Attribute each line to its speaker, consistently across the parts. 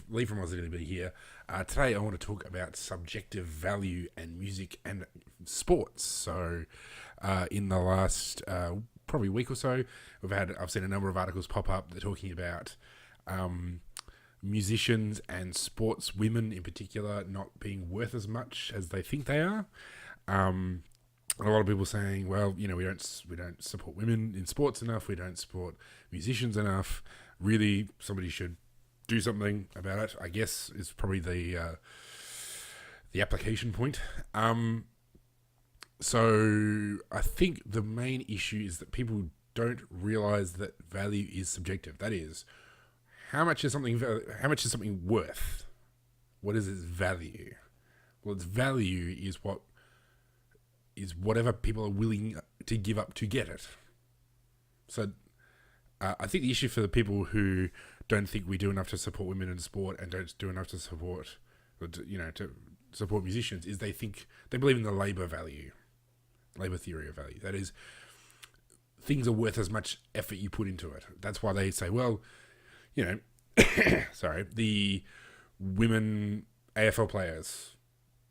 Speaker 1: Lee from Aussie Liberty here. Today I want to talk about subjective value and music and sports. So, in the last probably week or so, I've seen a number of articles pop up. They're talking about musicians and sports women in particular not being worth as much as they think they are. A lot of people saying, well, we don't support women in sports enough. We don't support musicians enough. Really, somebody should do something about it, I guess, is probably the application point. So I think the main issue is that people don't realize that value is subjective. That is, how much is something worth? What is its value? Well, its value is whatever people are willing to give up to get it. So I think the issue for the people who don't think we do enough to support women in sport and don't do enough to support, to support musicians is they believe in the Labour theory of value. That is, things are worth as much effort you put into it. That's why they say, well, the women AFL players,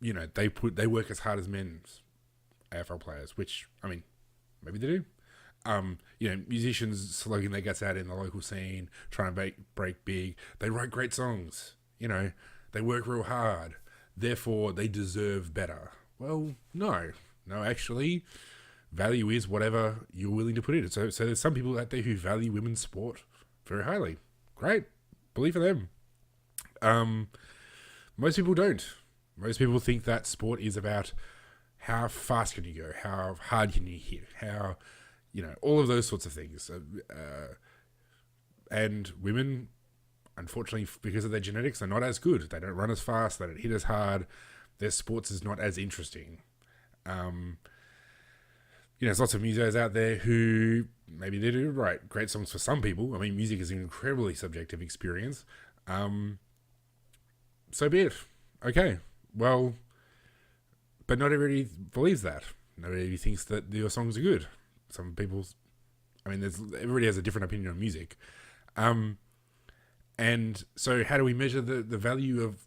Speaker 1: they work as hard as men's AFL players, which, maybe they do. Musicians slugging their guts out in the local scene, trying to break big. They write great songs. They work real hard. Therefore, they deserve better. Well, no, actually, value is whatever you're willing to put in it. So there's some people out there who value women's sport very highly. Great, believe for them. Most people don't. Most people think that sport is about how fast can you go, how hard can you hit, how, all of those sorts of things. And women, unfortunately, because of their genetics, are not as good. They don't run as fast, they don't hit as hard. Their sports is not as interesting. There's lots of musos out there who maybe they do write great songs for some people. Music is an incredibly subjective experience. So be it. Okay, well, but not everybody believes that. Not everybody thinks that your songs are good. Some people, everybody has a different opinion on music. And so how do we measure the value of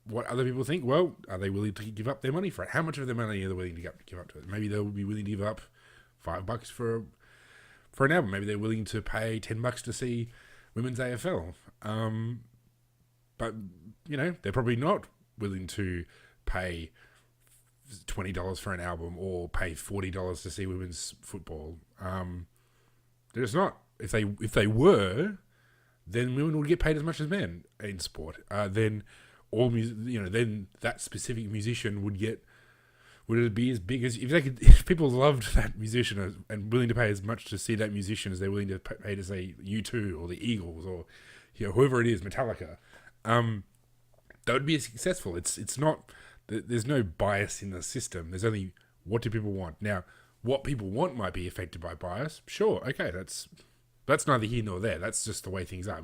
Speaker 1: what other people think? Well, are they willing to give up their money for it? How much of their money are they willing to give up to it? Maybe they'll be willing to give up $5 for an album. Maybe they're willing to pay $10 to see women's AFL. But, they're probably not willing to pay $20 for an album or pay $40 to see women's football. They're just not. If they were, then women would get paid as much as men in sport. Then then that specific musician would it be as big as if people loved that musician and willing to pay as much to see that musician as they're willing to pay to say U2 or the Eagles or whoever it is, Metallica. That would be successful. It's not. There's no bias in the system. There's only what do people want. Now, what people want might be affected by bias. Sure, okay, that's neither here nor there. That's just the way things are.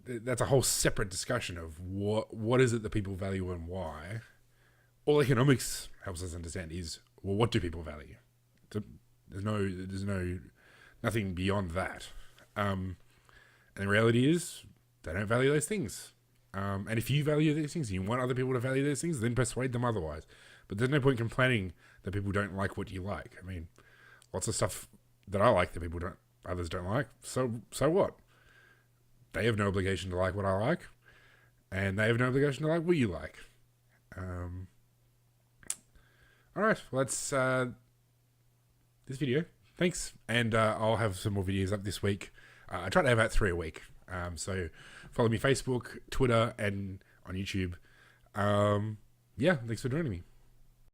Speaker 1: That's a whole separate discussion of what is it that people value and why. All economics helps us understand is, well, what do people value? There's nothing beyond that. And the reality is, they don't value those things. And if you value these things and you want other people to value those things, then persuade them otherwise. But there's no point complaining that people don't like what you like. Lots of stuff that I like that others don't like. So what? They have no obligation to like what I like, and they have no obligation to like what you like. All right, well, that's this video. Thanks, and I'll have some more videos up this week. I try to have about 3 a week. So follow me Facebook, Twitter, and on YouTube. Thanks for joining me.